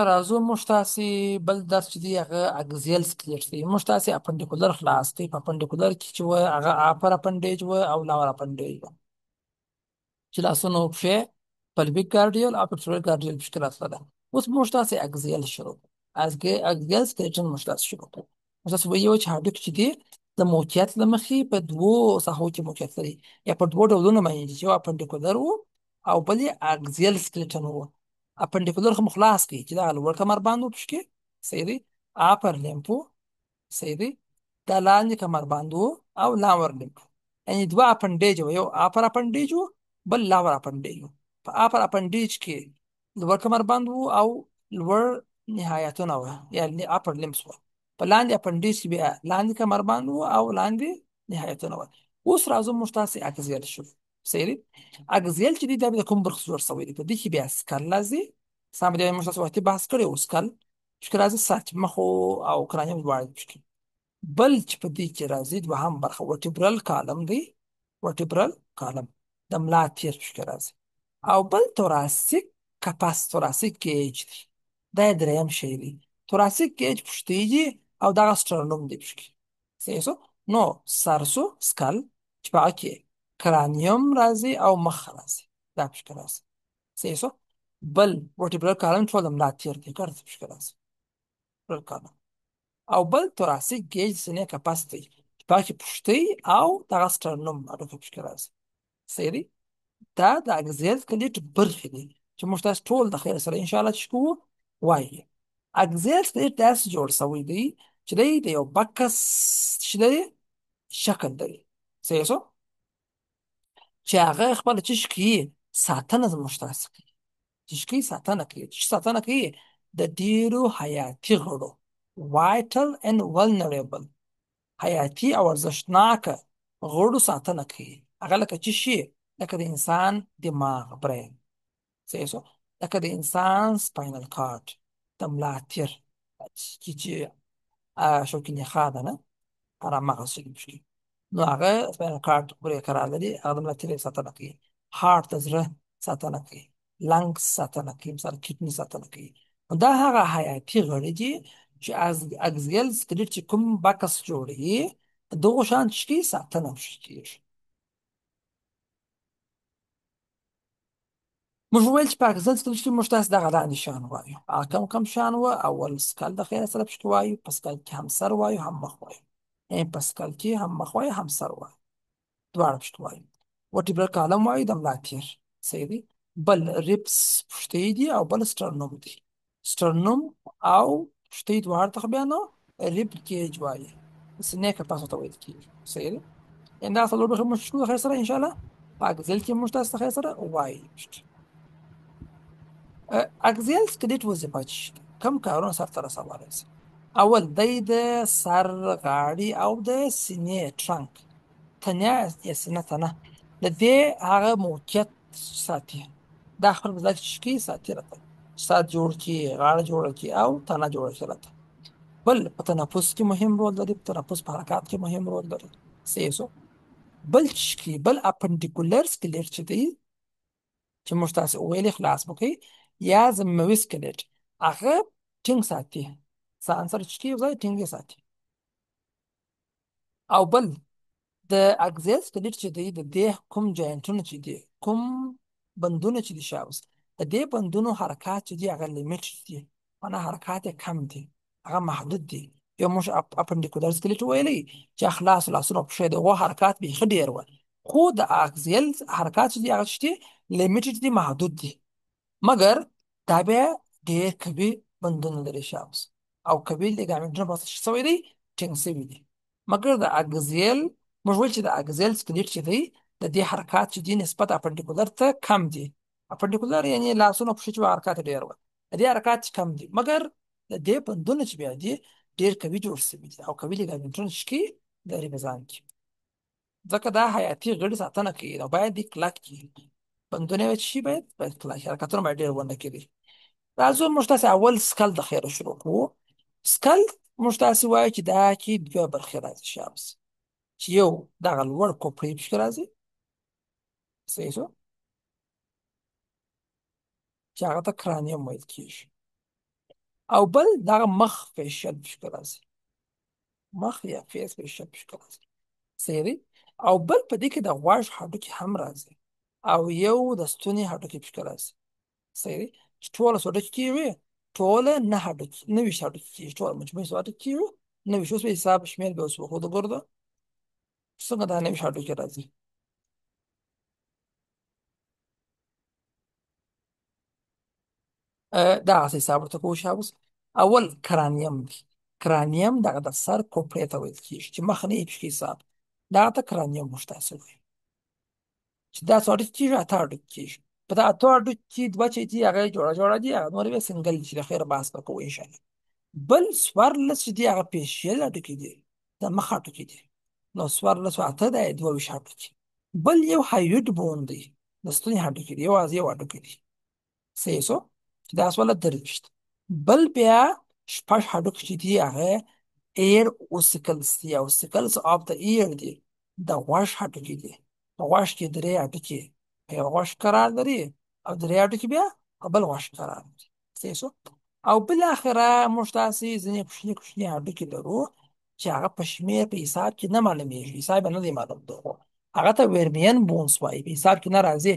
راځو موږ تاسې بل درس چې دی هغه اګزیل سکلیټ دی. موږ تاسې اپنډیکولر خلاص کړئ. په اپنډیکولر کې چې وه هغه اپر اپنډیج وه او لاور اپنډیج وه چې لاسونه او پښې پلویک ګارډیول او پکټورال ګارډیول پکې راتله. اوس موږ تاسې اګزیل شروع کړو. اګزیل سکلیټن موږ تاسې شروع کړو. موږ تاسې ویلي وو چې هډوکي چې دی د موقعیت له مخې په دوو ساحو کې موقعیت لري یا په دوو ډولونو باندې دي چې یو اپنډیکولر و او بل یې اګزیل سکلیټن و. اپنډیکولر خو مو خلاص کړي چې دغه لوړ کمربند و پکې صحیح دی، اپر لیمف و صحیح دی، دا لاندې کمربند و او لاور لیمف، یعنې دوه اپنډیج و، یو اپر اپنډیج و بل لاور اپنډیج و. په اپر اپنډیج کې لوړ کمربند و او لوړ نهایتونه و یعنې اپر لیمفس و. په لاندې اپنډیج کې بیا لاندې کمربند و او لاندې نهایتونه و. اوس راځو موږ تاسې اګزیل شو صحیح دی. اګزیل چې دی دا د کوم برخې جوړ شوی دی؟ په دې کې بیا سکل راځي. سم دی، موږ تاسو وختي بحث کړی و سکل چې راځي سر مخ او کرانیم دواړه پکې. بل چې په دې کې راځي دوهم برخه ورټیبرل کالم دی، ورټیبرل کالم د ملا تیر پکې راځي. او بل توراسیک کپاس توراسیک گیج دی، دا یې دریم شی دی. توراسیک گیج پشتۍ دي او دغه سټرنوم دی پکې صحیح شو. نو سر شو سکل چې په هغه کې کرانیوم راځي او مخ راځي، دا پکې راځي صحیح شو. بل ورټیبرل کالم ټول د ملا تیر دی ګرځي پکې راځي ورټیبرل کالم. او بل توراسیک گیج سینې کپاس دی چې په هغه کې پشتۍ او دغه سټرنوم هډوکی پکې راځي صحیح دی. دا د اګزیل سکلیټ برخې دي چې موږ تاسو ټول د خیر سره ان شاء الله چې کوو وایي. اګزیل سکلیټ داسې جوړ شوی دی چې دی د یو بکس چې دی شکل لري صحیح شو، چې هغه خپله چیش کوي ساتنه زموږ تاسې کوي. چیش کوي ساتنه کوي. چې ساتنه کوي د ډیرو حیاتي غړو وایټل اینډ ولنریبل، حیاتي او ارزښتناکه غړو ساتنه کوي. هغه لکه چې شي لکه د انسان دماغ برین صحیح شو، لکه د انسان سپاینل کارډ د ملا تیر چې شوکي نخاع ده نه همغه شی پکې. نو هغه سپاینل کارډ پورې قرار لري، هغه د ملا تیر ساتنه کوي. هارت د زړه ساتنه کوي، لنګز ساتنه کوي، مثلا کډني ساتنه کوي. دا هغه حیاتي غړي دي چې از اګزیل سکلیټ چې کوم بکس جوړوي دغه شان چې ساتنه کیږي. موږ وویل چې په اګزیل سکلیټ کې موږ تاسې دغه لاندې شیان وایو. هغه کوم شیان وه؟ اول سکل د خیر سره پکې وایو، په سکل کې هم سر وایو هم مخ وایو، یعنې په سکل کې هم مخ وایو هم سر وایو، دواړه پکې وایو. ورټیبرل کالم وایو د ملا تیر صحیح دی. بل ریبس پښتۍ دي او بل سټرنوم دی. سټرنوم او پښتۍ دواړه ته خو بیا نو ریب کیج وایي، سینې کپاس ورته ویل کېږي صحیح دی. یعنې دا څلور برخې موږ شکو د خیر سره انشاءالله په اګزیل کې موږ تاسو د خیر سره وایو. اګزیل سکلیټ وظیفه چې کوم کارونه سرته رسولی شي؟ اول دی د سر غاړې او د سینې ټرنک تنه یا سینه تنه د دې هغه موقعیت ساتي. دا خپل په ځای کې شي ساتي راته سات جوړ کړي، غاړه جوړه کړي او تنه جوړه کړي راته. بل په تنفس کې مهم رول لري، په تنفس په حرکات کې مهم رول لري صحیح شو. بل چې بل اپنډیکولر سکلیټ چې دی چې موږ تاسې ویلې خلاص وکړئ یا زموي سکلیټ هغه ټینګ ساتي، ځان سره چې یو ځای ټینګ ساتي. او بل د اګزیل سکلیټ چې دی د دې کوم جاینټونه چې دي کوم بندونه چې دي شاوس د دې بندونو حرکات چې دي هغه لیمیټډ دي، معنا حرکات یې کم دي، هغه محدود دي. یو موږ اپنډیکولر سکلیټ ویلی چې خلاص لاسونه پښې د هغو حرکات بیخي ډېر ول، خو د اګزیل حرکات چې دي هغه چې دي لیمیټډ دي، محدود دي، مګر دا بیا ډېر قوي بندونه لري شاوس او قوي لیګامنټونه په څه شوی دی ټینګ شوي دي. مګر د اګزیل موږ ویل چې د اګزیل سکلیټ چې دی د دې حرکات چې دي نسبت اپنډیکولر ته کم دي. اپنډیکولر یعنې لاسونه پښې چې حرکات ډېر ول، د دې حرکات کم دي، مګر د دې بندونه چې بیا دي ډېر قوي جوړ شوي دي او قوي لیګامنټونه چې لري په ځان کې، ځکه دا حیاتي غړي ساتنه کوي او باید دې کلک کړي. بندونه یې چې باید کلک حرکتونه باید ډېر ونه کړي. راځو موږ تاسې اول سکل د خیره شروع کړو. سکل موږ تاسې وایو چې دا کې دوه برخې راځي شابس، چې یو دغه لوړ کوپړۍ پکې راځي صحیح شو، چې هغه ته کرانیم ویل کېږي. او بل دغه مخ فیشل په شکل راځي، مخ یا فیس فیشل په شکل راځي. صحیح دی. او بل په دې کې د غوږ هډوکي هم راځي او یو د ستوني هډوکي په شکل راځي. صحیح دی. چې ټوله څو هډوکي کېږي؟ ټوله 9 هډوکي، 9 هډوکي کېږي، ټوله مجموعي څو هډوکي کېږي؟ 9. اوس به حساب شمېر به اوس وښودو. ګرده څنګه دا 9 هډوکي راځي؟ دغسې حساب ورته کوو شابوس. اول کرانیم دی. کرانیم دغه د سر کوپړۍ ته ویل کېږي چې مخ نه یې پکې حساب، دغه ته کرانیم موږ تاسې وایو. چې دا څو هډوکي کېږي؟ 8 هډوکي کېږي. په دا 8 هډوکي کې 2 چې دي هغه جوړه جوړه دي، هغه نور بیا سنګل دي چې د خیر بحث به کوو انشاءالله. بل 14 چې دي هغه پیشیل هډوکي دي، د مخ هډوکي دي. نو 14 او 8 دا 22 هډوکي. بل یو هایوډ بون دی، د ستوني هډوکي دي، یوازې یو هډوکي دي. صحیح شو؟ چې دا سوله 23. بل بیا 6 هډوکي چې دي هغه ایر اوسیکلز دي، او اوسیکلز آف د ایر دي، د غوږ هډوکي دي. په غوږ کې 3 هډوکي په یو غوږ قرار لري، او 3 هډوکي بیا په بل غوږ قرار لري. صحیح شو؟ او بالاخره موږ تاسې ځینې کوچني کوچني هډوکي لرو چې هغه په شمېر په حساب کې نه معلومیږي، حساب یې نه دی معلوم دغو، هغه ته ورمین بونس وایي، په حساب کې نه راځي.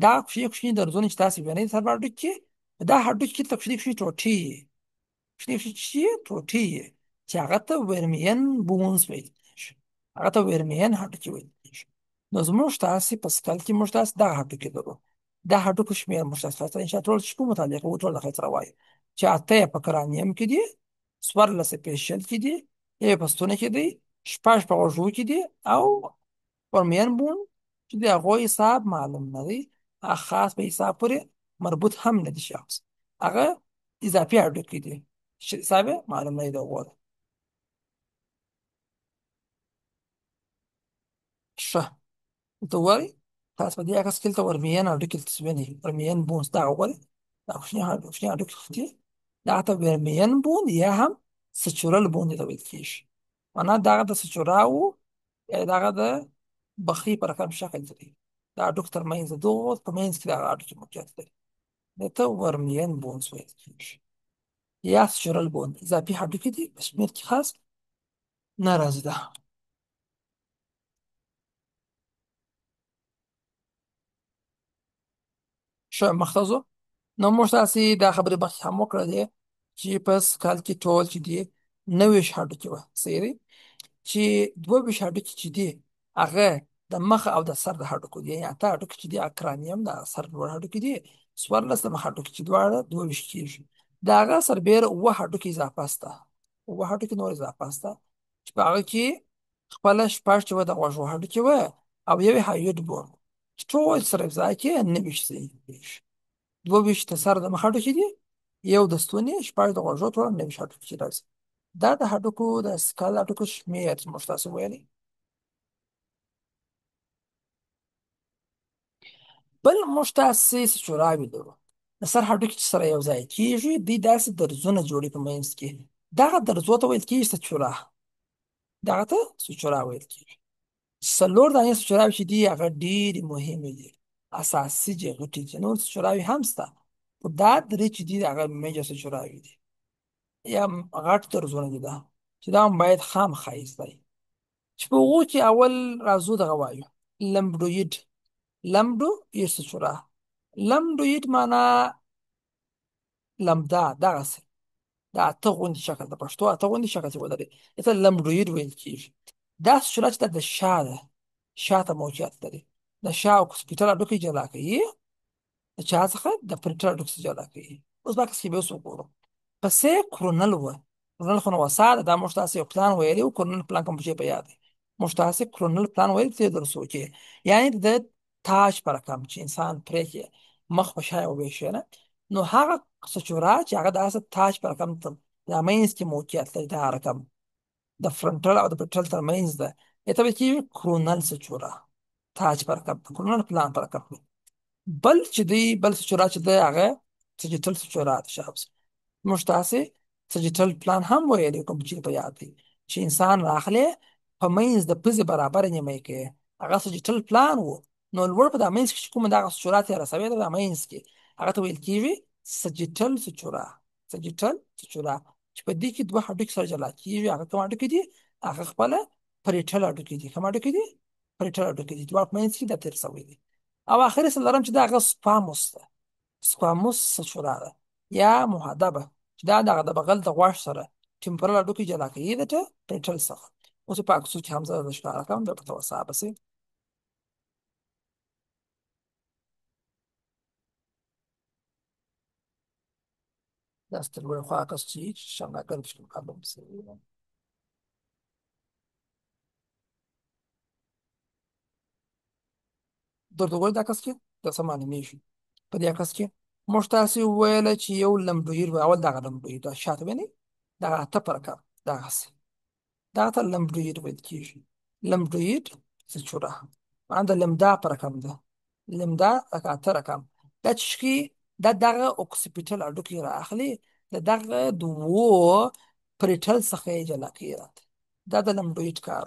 دا کوچني کوچني درزونه چې تاسې وینئ سر په هډوکي کې، په دا هډوکي کې ته کوچني کوچني ټوټې وي، کوچني کوچني ټوټې وي چې هغه ته ورمین بونس ویل کېږي، هغه ته ورمین هډوکي ویل کېږي. نو زموږ تاسې په سکل کې موږ تاسې دغه هډوکي لرو. دا هډوکو شمېر موږ تاسې انشاءالله ټول چې کوم مطالعه کوو ټول د خیر سره وایو چې 8 یې په کرانیم کې دي، 14 یې په پیشل کې دي، یو یې په ستوني کې دی، 6 په غوږو کې دي، او ورمین بون چې د هغو حساب معلوم نه دی، هغه خاص په حساب پورې مربوط هم نه دي شخص، هغه اضافي هډوکي دي چې حساب یې معلوم نه دی د هغو. ښه، ته وایي تاسو په دې عکس کې دلته ورمین هډوکي دلته وینئ، ورمین بونز دغه وګورئ، دا کوچني هډوکي دي، دغه ته ورمین بون یا هم سچورل بون ته ویل کېږي. معنا دغه د سچوراو یا دغه د بخي په رقم شکل لري، دا هډوکو تر منځ د دغو په منځ کې دغه هډوکي موقعیت لري، دې ته ورمین بونز ویل کېږي یا سچورل بون. اضافي هډوکي دي، په شمېر کې خاص نه راځي. ده ښه مخته ځو. نو موږ تاسې دا خبرې مخکې هم وکړه دي چې په سکال کې ټول چې دي 9 هډوکي وه. صحیح دی. چې 22 هډوکي چې دي هغه د مخ او د سر د هډوکو دي، یعنې 8 هډوکي چې دي هغه کرانیم د سر لوړ هډوکي دي، 14 د مخ هډوکي چې دواړه 22 کېږي. د هغه سربېره 7 هډوکي اضافه سته، 7 هډوکي نور اضافه سته چې په هغه کې خپله 6 چې وه د غوږو هډوکي وه، او یو یې هایوډ بون چې ټول سره یو ځای کې 9 کېږي. 22 د سر د مخ هډوکي دي، یو د ستوني، 6 د غوږو، ټول 9 هډوکي راځي. دا د هډوکو د سکال هډوکو شمېر چې موږ تاسو ویلي. بل موږ تاسې سچوراوې لرو، د سر هډوکي چې سره یو ځای کېږي دوی داسې درزونه جوړوي په منځ کې، دغه درزو ته ویل کېږي سچورا، دغه ته سچورا ویل کېږي. 4 دانې سچوراوې چې دي هغه ډېرې مهمې دي، اساسي دي، غټې دي، نور سچوراوې هم شته، خو دا 3 چې دي هغه میجر سچوراوې دي یا غټ درزونه دي، ده چې دا هم باید خامخا زده وي. چې په هغو کې اول راځو دغه وایو لمبډویډ. لمبډویډ سچورا، لمبډویډ معنا لمدا، دغسې د اته غوندې شکل، د پښتو اته غوندې شکل چې ولري دې ته لمبډویډ ویل کېږي. دا سچورا چې دا د شا ده، شا ته موقعیت لري، د شا او کوسپیټل هډوکي جلا کوي، د چا څخه د پرنټل هډوکي څخه جلا کوي. اوس بکس کې به اوس وګورو. پسې کرونل وه، کرونل خو نو وساده، دا موږ تاسې یو پلان ویلی و، کرونل پلان کوم شی په یاد دی، موږ تاسې کرونل پلان ویل ته درسو کې، یعنې د تاج په رقم چې انسان پرې کې مخ په شا وویشي نه، نو هغه سچورا چې هغه داسې تاج په رقم د منځ کې موقعیت لري، دا رقم د فرنټل او د پټل تر منځ ده، دې ته ویل کېږي کرونل سچورا، تاج په رقم، کرونل پلان په رقم. بل چې دی، بل سچورا چې دی هغه سجیټل سچورا ده شابس. موږ تاسې سجیټل پلان هم ویلی کوم چې په یاد دی، چې انسان راغلی په منځ د پزې برابر نیمه کوي، هغه سجیټل پلان و. نو لوړ په دا منځ کې چې کومه دغه سچورا تېره شوې ده، دا منځ کې هغه ته ویل کېږي سجیټل سچورا، سجیټل سچورا، چې په دې کې دوه هډوکي سره جلا کېږي. هغه کوم هډوکي دي؟ هغه خپله پریټل هډوکي دي. کوم هډوکي دي؟ پریټل هډوکي دي، دواړه په منځ کې دا تېر شوی دي. او آخري څلورم چې دا هغه سکواموس ده. سکواموس سچورا ده یا محدبه، چې دا دغه د بغل د غوږ سره ټمپرل هډوکي جلا کوي د پریټل څخه. اوس په عکسو کې هم زه د ښکاره کوم، بیا په توسعه پسې. دا سترګې خوا عکس چې شمعګر بشکل معلوم سي. درته وګورئ دا عکس کې دا څه معلومیږي. په دې عکس کې موږ تاسې وویله چې یو لمبډویر و، اول دغه لمبډویر دا شاته وینئ، دغه اته په رقم دغسې، دغه ته لمبډویر ویل کېږي. لمبډویر سچوره معنا د لمدا په رقم ده. لمدا لکه اته رقم. دا چې شي دا دغه اوکسیپیټل هډوکي رااخلي، د دغه دوو پریټل څخه یې جلا کوي راته. دا د لمبډویډ کار.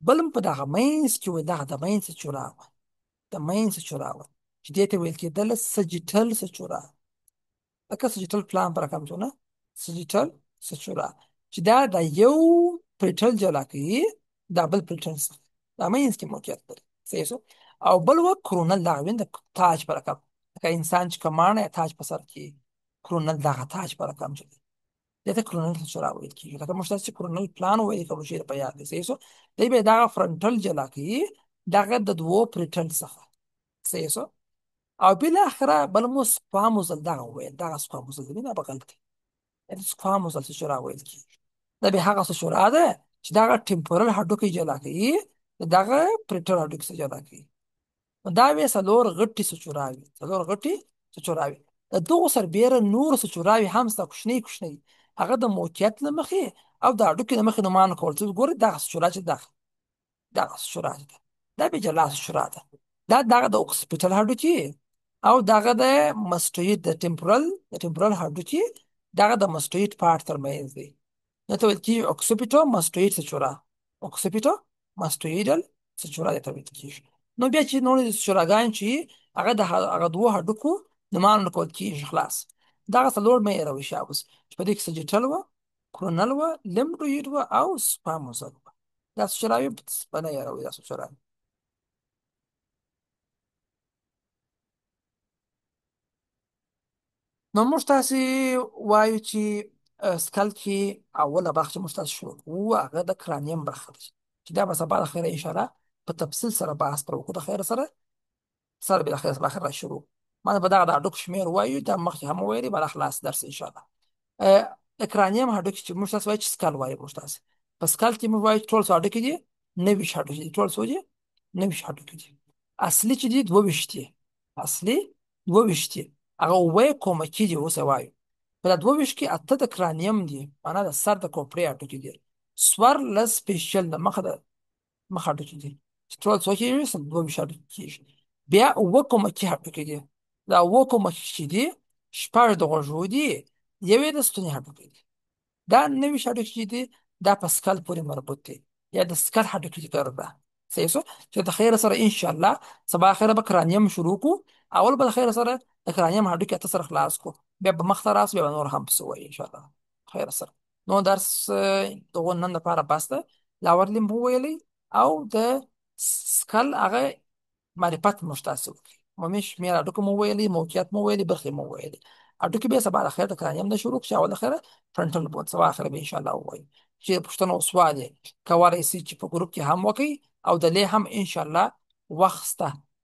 بل هم په دغه منځ کې وي، دغه د منځ سچوره وه، د منځ سچوره وه چې دې ته ویل کېدله سجیټل سچوره. لکه سجیټل پلان په رقم شو نه، سجیټل سچوره، چې دا د یو پریټل جلا کوي دا بل پریټل څخه، دا منځ کې موقعیت لري. صحیح شو. او بل و کرونل، دغه وین د تاج په رقم، لکه انسان چې کمانه یا تاج په سر کې، کرونل دغه تاج په رقم چې دی دې ته کرونل سچوره ویل کېږي. لکه موږ تاسو چې کرونل پلان وایي کوم شی په یاد دی. صحیح شو. دی به دغه فرنټل جلا کوي دغه د دوو پریټل څخه. صحیح شو. او بالاخره بل مو سکواموزل دغه وویل، دغه سکواموزل دی نه به غلطي، یعنې سکواموزل سچوره ویل کېږي. دا بیا هغه سچوره ده چې دغه ټمپورل هډوکي جلا کوي دغه پریټل هډوکي څخه جلا کوي. نو دا وې څلور غټې سچوراوي، څلور غټې سچوراوي. د دغو سربیره نور سچوراوي هم شته، کوچنۍ کوچنۍ، هغه د موقعیت له مخې او د هډوکي له مخې نومان کول. څه ګورئ دغه سچوره چې دغه سچوره ده، دا بیا جلا سچوره ده. دا دغه د اوکسیپیټل هډوکي او دغه د مستوید د ټمپورل هډوکي دغه د مستوید پارت ترمنځ دی. نو ته ویل کېږي اوکسیپیټو مستوید سچوره، اوکسیپیټو مستویدل سچوره دې ته ویل کېږي. نو بیا چې نور سچوراګان چې هغه د هغه دوه هډوکو نومان ورکول کېږي. خلاص دغه څلور مه هېروئ شا اوس، چې په دې کې سجیټل وه، کرونل وه، لمبډویډ وه او سپاموزل وه. دا سچوراوي په نه هېروئ دا سچوراوي. نو موږ تاسې وایو چې سکل کې اوله برخه چې موږ تاسې شروع کوو هغه د کرانیم برخه ده، چې دا به سبا د خیره انشاءالله په تفصیل سره بحث پر وکړو. د خیره سره بالاخره سبا خیر را شروع. ما به دغه د هډوکو شمېر ووایو، دا مخکې هم ویلي، بله خلاص درس انشاءالله. کرانیم هډوکي چې موږ تاسې وایو چې سکل وایو، موږ تاسې په سکل کې موږ وایو ټول څو هډوکي دي؟ 29 هډوکي دي. ټول څو دي؟ 29 هډوکي دي. اصلي چې دي 22 دي، اصلي 22 دي. هغه اووه کومکي دي. اوس یې وایو په دا 22 کې اته د کرانیم دي، معنا د سر د کوپړې هډوکي دي. 14 سپیشل د مخ هډوکي دي، چې ټول څو کېږي؟ 22 هډوکي کېږي. بیا اووه کومکي هډوکي دي. دا اووه کومکي چې دي 6 د غوږو دي، یو یې د ستوني هډوکي دي. دا 29 هډوکي چې دي دا په سکل پورې مربوط دي، یا د سکل هډوکي ذکر ده. صحیح شو. چې د خیر سره انشاءالله سبا خیر به کرانیم شروع کو. اول به د خیر سره د کرانیم هډوکي اته سره خلاص کو، بیا به مخ ته راسو، بیا به نور هم پسې وایي انشاءالله خیر سره. نو درس دغه نن لپاره بس ده. لاورلیم وویلی او د سکل هغه معرفت موږ تاسې وکړي. عمومي شمېر هډوکو مو ویلي، موقعیت مو ویلي، برخې مو ویلي. هډوکي بیا سبا د خیر د کرانیم نه شروع کړو، چې اول د خیره فرنټل بون سبا خیر به انشاءالله ووایو. چې پوښتنه او سوال یې کولی سي چې په ګروپ کې هم وکړي، او د لې هم انشاءالله وخت شته